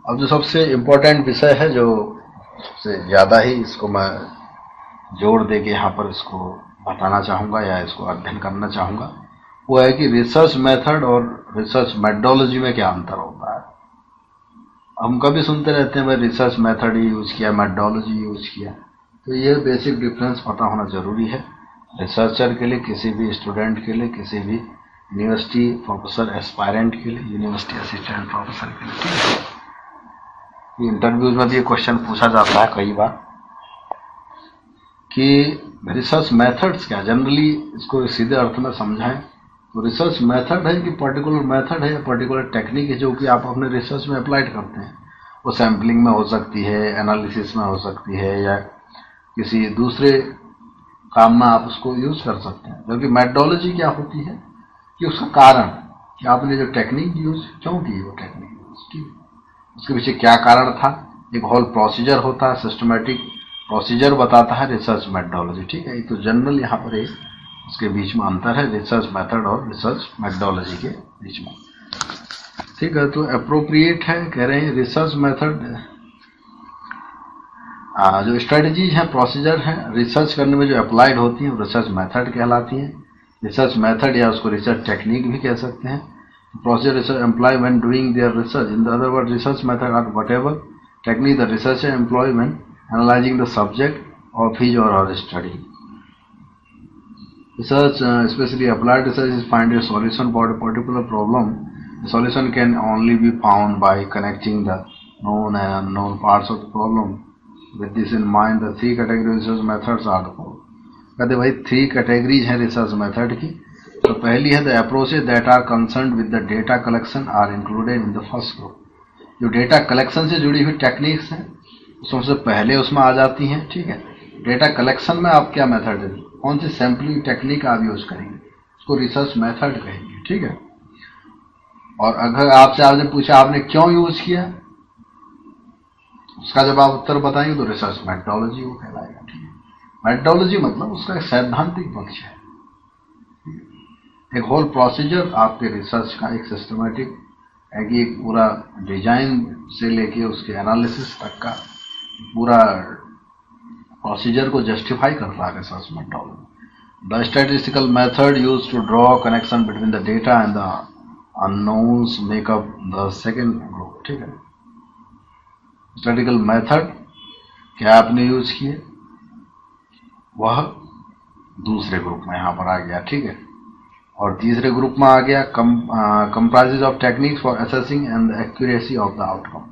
अब जो सबसे इम्पोर्टेंट विषय है, जो सबसे ज़्यादा ही इसको मैं जोर दे के यहाँ पर इसको बताना चाहूँगा या इसको अध्ययन करना चाहूँगा, वो है कि रिसर्च मेथड और रिसर्च मेथडोलॉजी में क्या अंतर होता है। हम कभी सुनते रहते हैं भाई रिसर्च मेथड ही यूज किया, मेथडोलॉजी यूज किया, तो ये बेसिक डिफरेंस पता होना जरूरी है रिसर्चर के लिए, किसी भी स्टूडेंट के लिए, किसी भी यूनिवर्सिटी प्रोफेसर एस्पायरेंट के लिए, यूनिवर्सिटी असिस्टेंट प्रोफेसर के लिए। ठीक है, इंटरव्यूज में भी ये क्वेश्चन पूछा जाता है कई बार कि रिसर्च मेथड्स क्या, जनरली इसको सीधे अर्थ में समझाएं तो रिसर्च मेथड है कि पर्टिकुलर मेथड है या पर्टिकुलर टेक्निक है जो कि आप अपने रिसर्च में अप्लाइड करते हैं। वो सैम्पलिंग में हो सकती है, एनालिसिस में हो सकती है, या किसी दूसरे काम में आप उसको यूज कर सकते हैं। जबकि मेथडोलॉजी क्या होती है कि उसका कारण कि आपने जो टेक्निक यूज क्यों की, वो टेक्निक यूज की, उसके पीछे क्या कारण था, एक होल प्रोसीजर होता है, सिस्टमेटिक प्रोसीजर बताता है रिसर्च मेथडोलॉजी। ठीक है, तो जनरल यहाँ पर एक उसके बीच में अंतर है रिसर्च मेथड और रिसर्च मेथडोलॉजी के बीच में। ठीक है, तो अप्रोप्रिएट है कह रहे हैं रिसर्च मेथड जो स्ट्रेटजीज हैं, प्रोसीजर हैं रिसर्च करने में जो अप्लाइड होती हैं रिसर्च मेथड कहलाती हैं। रिसर्च मेथड या उसको रिसर्च टेक्निक भी कह सकते हैं। Procedure research employ when doing their research, in the other word research method or whatever technique the researcher employ when analysing the subject of his और her study. Research, especially applied research, is find a solution for a particular problem. The solution can only be found by connecting the known and unknown parts of the problem. With this in mind, the three category research methods are the following. कहते भाई 3 categories हैं research method की। तो पहली है the approaches that are concerned with the data collection are included in the first group. जो data collection से जुड़ी हुई टेक्निक्स हैं सबसे पहले उसमें आ जाती हैं। ठीक है, डेटा कलेक्शन में आप क्या मेथड है, कौन सी सैम्पलिंग टेक्निक आप यूज करेंगे, उसको रिसर्च मेथड कहेंगे। ठीक है, और अगर आपने पूछा आपने क्यों यूज किया, उसका जब आप उत्तर बताएंगे तो रिसर्च मेथडोलॉजी वो कहलाएगा। ठीक है, मेथडोलॉजी मतलब उसका एक सैद्धांतिक पक्ष है, एक होल प्रोसीजर आपके रिसर्च का, एक सिस्टमेटिक है कि एक पूरा डिजाइन से लेके उसके एनालिसिस तक का पूरा प्रोसीजर को जस्टिफाई करता है research methodology. The statistical method used to draw a connection between the data and the unknowns make up the second group। ठीक है, स्टैटिस्टिकल मेथड क्या आपने यूज किए वह दूसरे ग्रुप में यहाँ पर आ गया। ठीक है, और तीसरे ग्रुप में आ गया comprises of techniques for assessing and the accuracy of the outcome.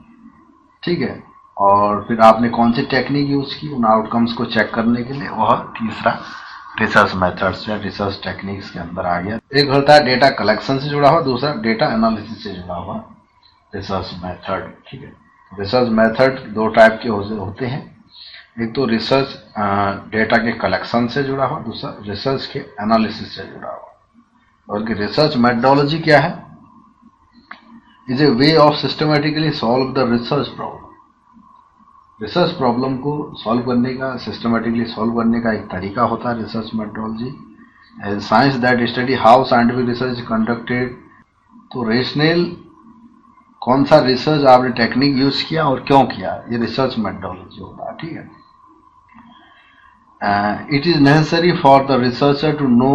ठीक है, और फिर आपने कौन सी टेक्निक यूज की उन आउटकम्स को चेक करने के लिए, वह तीसरा रिसर्च मेथड्स या रिसर्च टेक्निक्स के अंदर आ गया। एक होता है डेटा कलेक्शन से जुड़ा हुआ, दूसरा डेटा एनालिसिस से जुड़ा हुआ रिसर्च मेथड। ठीक है, रिसर्च मेथड 2 टाइप के होते हैं, एक तो रिसर्च डेटा के कलेक्शन से जुड़ा हुआ, दूसरा रिसर्च के एनालिसिस से जुड़ा हुआ। और कि रिसर्च मेथडोलॉजी क्या है, is a way of systematically solve the research problem. Research problem को सॉल्व करने का, सिस्टमेटिकली सॉल्व करने का एक तरीका होता है research methodology. Science that study how scientific research is conducted. तो रेशनल कौन सा रिसर्च आपने टेक्निक यूज किया और क्यों किया, ये रिसर्च मेथडोलॉजी होता है। ठीक है, it is necessary for the researcher to know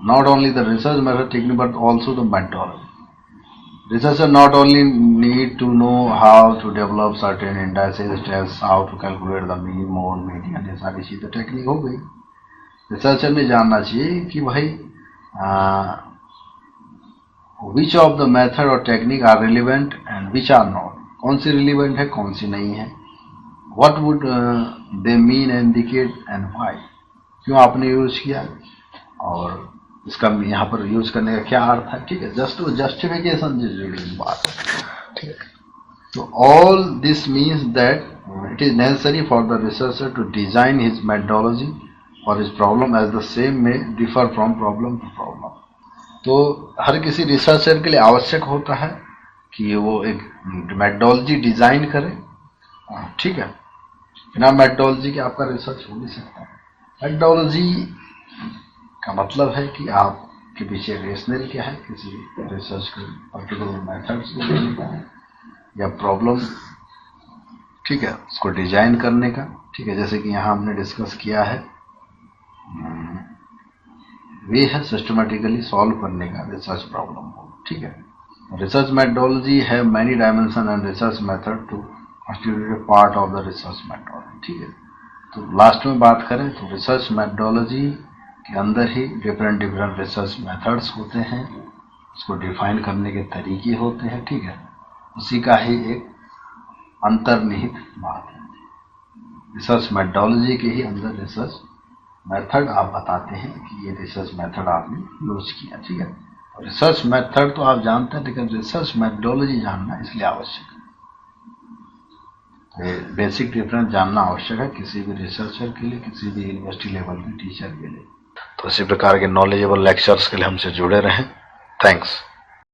not only the research method technique but also the methodology. Researchers not only need to know how to develop certain indices, tests, how to calculate the mean, mode, median, ये सारी चीजें technique हो गई। Researcher ने जानना चाहिए कि भाई विच ऑफ द मेथड और technique are relevant and which are not, कौन सी रिलेवेंट है कौन सी नहीं है, what would they mean and indicate and why, क्यों आपने यूज किया और इसका यहाँ पर यूज करने का क्या अर्थ है। ठीक है, जस्टिफिकेशन से जुड़ी बात है। ठीक है, तो all this means that it is necessary for the researcher to design his methodology और his problem as the same may differ from problem to problem. तो हर किसी रिसर्चर के लिए आवश्यक होता है कि वो एक मेथडोलॉजी डिजाइन करे। ठीक है, बिना मेथडोलॉजी के आपका रिसर्च हो नहीं सकता। मेथडोलॉजी का मतलब है कि आपके पीछे रेशनल क्या है किसी रिसर्च के पर्टिकुलर मेथड्स को लेने का है, या प्रॉब्लम, ठीक है, उसको डिजाइन करने का, ठीक है, जैसे कि यहाँ हमने डिस्कस किया है, वे है सिस्टमेटिकली सॉल्व करने का रिसर्च प्रॉब्लम को, ठीक है। रिसर्च मेथोडोलॉजी है many dimension and research method to constitute part of the research methodology, ठीक है। तो लास्ट में बात करें तो रिसर्च मेथोडोलॉजी के अंदर ही डिफरेंट डिफरेंट रिसर्च मेथड्स होते हैं, उसको डिफाइन करने के तरीके होते हैं, ठीक है, उसी का ही एक अंतर्निहित बात है। रिसर्च मेथोडोलॉजी के ही अंदर रिसर्च मेथड आप बताते हैं कि ये रिसर्च मेथड आपने यूज किया, ठीक है। रिसर्च मेथड तो आप जानते हैं, लेकिन रिसर्च मेथोडोलॉजी जानना इसलिए आवश्यक है। बेसिक डिफरेंस जानना आवश्यक है किसी भी रिसर्चर के लिए, किसी भी यूनिवर्सिटी लेवल के टीचर के लिए। तो इसी प्रकार के नॉलेजेबल लेक्चर्स के लिए हमसे जुड़े रहें। थैंक्स।